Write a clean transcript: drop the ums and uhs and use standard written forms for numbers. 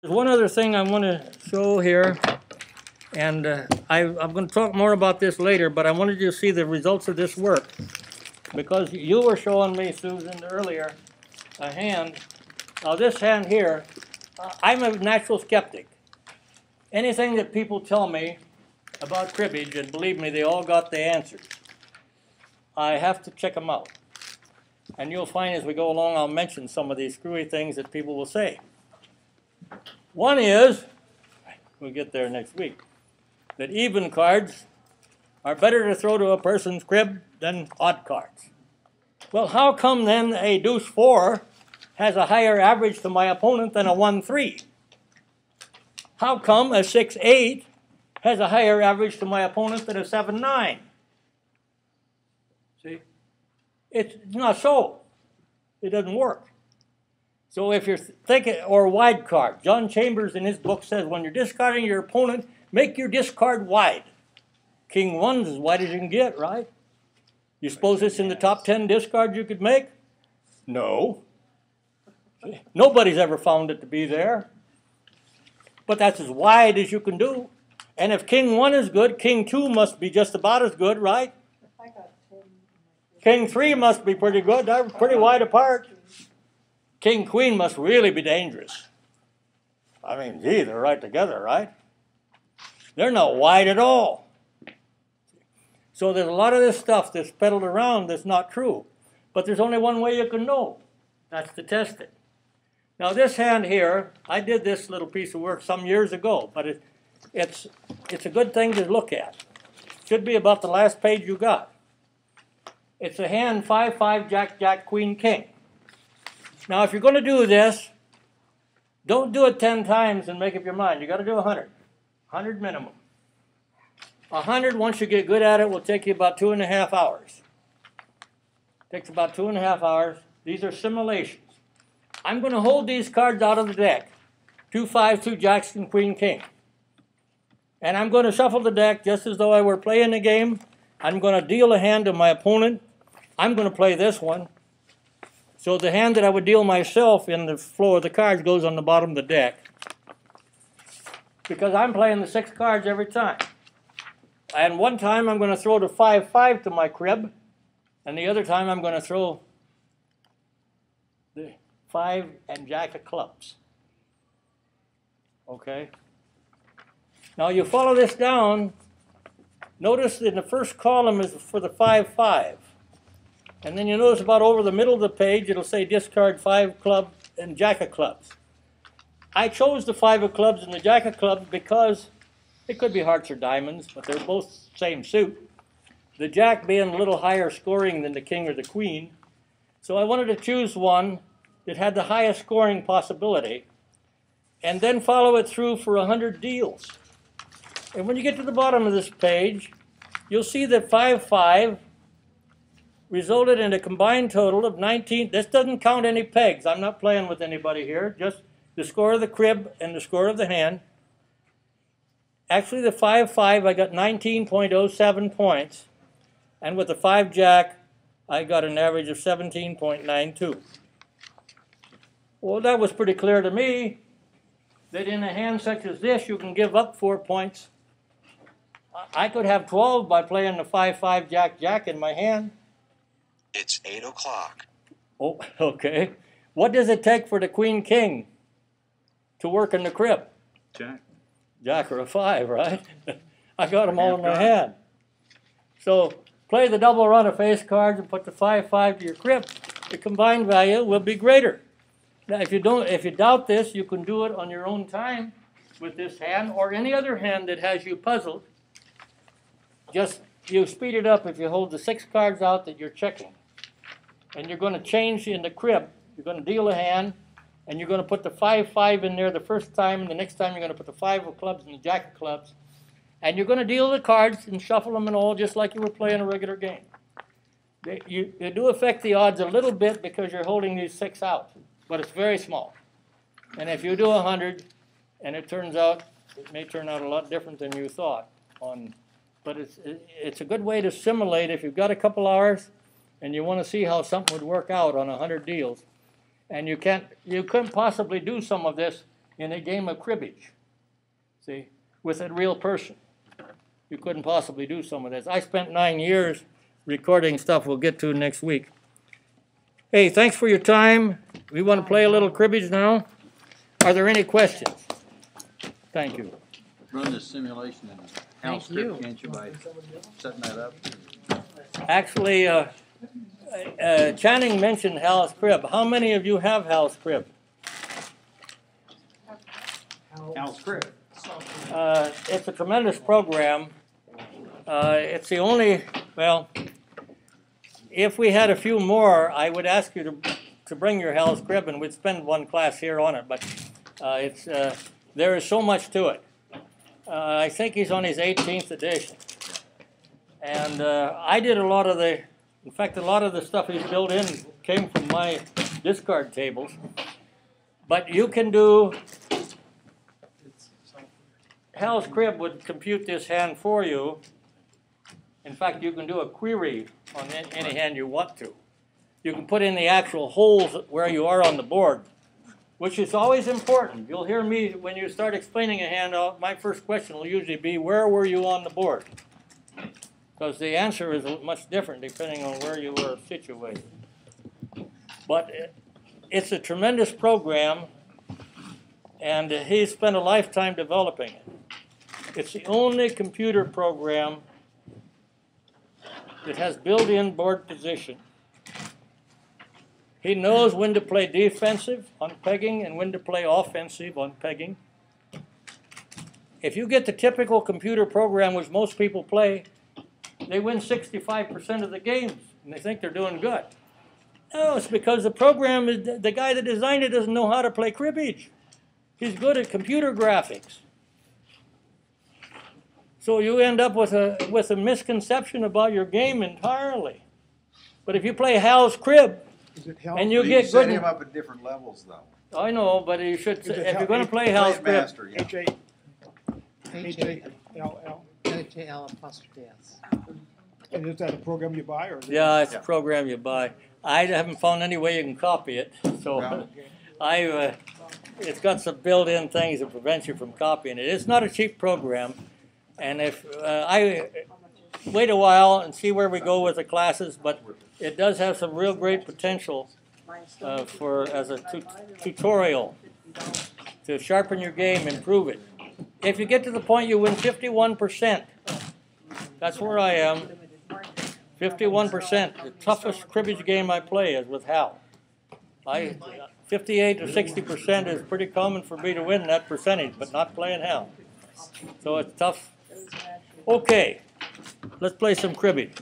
There's one other thing I want to show here, and I'm going to talk more about this later, but I wanted you to see the results of this work. Because you were showing me, Susan, earlier, a hand. Now this hand here, I'm a natural skeptic. Anything that people tell me about cribbage, and believe me, they all got the answers, I have to check them out. And you'll find as we go along, I'll mention some of these screwy things that people will say. One is, we'll get there next week, that even cards are better to throw to a person's crib than odd cards. Well, how come then a deuce 4 has a higher average to my opponent than a 1-3? How come a 6-8 has a higher average to my opponent than a 7-9? See? It's not so. It doesn't work. So if you're thinking, or wide card, John Chambers in his book says when you're discarding your opponent, make your discard wide. King 1's as wide as you can get, right? You suppose it's in the top 10 discards you could make? No. Nobody's ever found it to be there. But that's as wide as you can do. And if King 1 is good, King 2 must be just about as good, right? King 3 must be pretty good. They're pretty wide apart. King Queen must really be dangerous. I mean, gee, they're right together, right? They're not wide at all. So there's a lot of this stuff that's peddled around that's not true. But there's only one way you can know. That's to test it. Now this hand here, I did this little piece of work some years ago, but it's a good thing to look at. Should be about the last page you got. It's a hand 5-5, Jack, Jack, Queen, King. Now if you're going to do this, don't do it 10 times and make up your mind. You got to do 100. 100 minimum. 100, once you get good at it, will take you about 2.5 hours. Takes about 2.5 hours. These are simulations. I'm going to hold these cards out of the deck. 2 5s, 2 jacks, and Queen, King. And I'm going to shuffle the deck just as though I were playing the game. I'm going to deal a hand to my opponent. I'm going to play this one. So the hand that I would deal myself in the flow of the cards goes on the bottom of the deck. Because I'm playing the 6 cards every time. And one time I'm going to throw the 5-5 to my crib. And the other time I'm going to throw the 5 and Jack of clubs. Okay? Now you follow this down. Notice in the first column is for the 5-5. And then you notice about over the middle of the page, it'll say discard 5 club and Jack of clubs. I chose the 5 of clubs and the Jack of clubs because it could be hearts or diamonds, but they're both same suit. The Jack being a little higher scoring than the King or the Queen. So I wanted to choose one that had the highest scoring possibility and then follow it through for 100 deals. And when you get to the bottom of this page, you'll see that 5-5 resulted in a combined total of 19. This doesn't count any pegs. I'm not playing with anybody here. Just the score of the crib and the score of the hand. Actually, the 5-5, I got 19.07 points. And with the 5 Jack, I got an average of 17.92. Well, that was pretty clear to me that in a hand such as this, you can give up 4 points. I could have 12 by playing the 5-5 Jack, Jack in my hand. It's 8 o'clock. Oh, okay. What does it take for the Queen King to work in the crib? Jack. Jack or a 5, right? I got them all in my hand. So play the double run of face cards and put the 5-5 to your crib. The combined value will be greater. Now, if you doubt this, you can do it on your own time with this hand or any other hand that has you puzzled. Just you speed it up if you hold the 6 cards out that you're checking. And you're going to change in the crib. You're going to deal a hand, and you're going to put the 5-5 in there the first time, and the next time you're going to put the 5 of clubs and the Jack of clubs. And you're going to deal the cards and shuffle them and all just like you were playing a regular game. You do affect the odds a little bit because you're holding these 6 out, but it's very small. And if you do 100, and it turns out, it may turn out a lot different than you thought. But it's a good way to simulate if you've got a couple hours and you want to see how something would work out on 100 deals. And you couldn't possibly do some of this in a game of cribbage, see, with a real person. You couldn't possibly do some of this. I spent 9 years recording stuff we'll get to next week. Hey, thanks for your time. We want to play a little cribbage now. Are there any questions? Thank you. Run this simulation in house script, can't you, by setting that up? Actually, Channing mentioned Hal's Crib. How many of you have Hal's Crib? House script. It's a tremendous program. It's the only, well, if we had a few more, I would ask you to bring your Hal's Crib and we'd spend one class here on it, but there is so much to it. I think he's on his 18th edition. And I did a lot of in fact, a lot of the stuff he's built in came from my discard tables. But you can do, Hal's Crib would compute this hand for you. In fact, you can do a query on any hand you want to. You can put in the actual holes where you are on the board, which is always important. You'll hear me, when you start explaining a hand, my first question will usually be, where were you on the board? Because the answer is much different depending on where you were situated. But it's a tremendous program, and he spent a lifetime developing it. It's the only computer program that has built-in board position. He knows when to play defensive on pegging and when to play offensive on pegging. If you get the typical computer program which most people play, they win 65% of the games, and they think they're doing good. No, it's because the program, the guy that designed it doesn't know how to play cribbage. He's good at computer graphics. So you end up with a misconception about your game entirely. But if you play Hal's Crib, and you get set good, him up at different levels, though. I know, but you should. If you're going to play Hal's Crib, Master, yeah. H-A-L-L. H-A-L apostrophe S. And is that a program you buy, or? Yeah, it's a program you buy. I haven't found any way you can copy it, so it's got some built-in things that prevent you from copying it. It's not a cheap program, and if I wait a while and see where we go with the classes, but it does have some real great potential as a tutorial to sharpen your game, improve it. If you get to the point you win 51%, that's where I am. 51%. The toughest cribbage game I play is with Hal. 58 to 60% is pretty common for me to win that percentage, but not playing Hal. So it's tough. Okay, let's play some cribbage.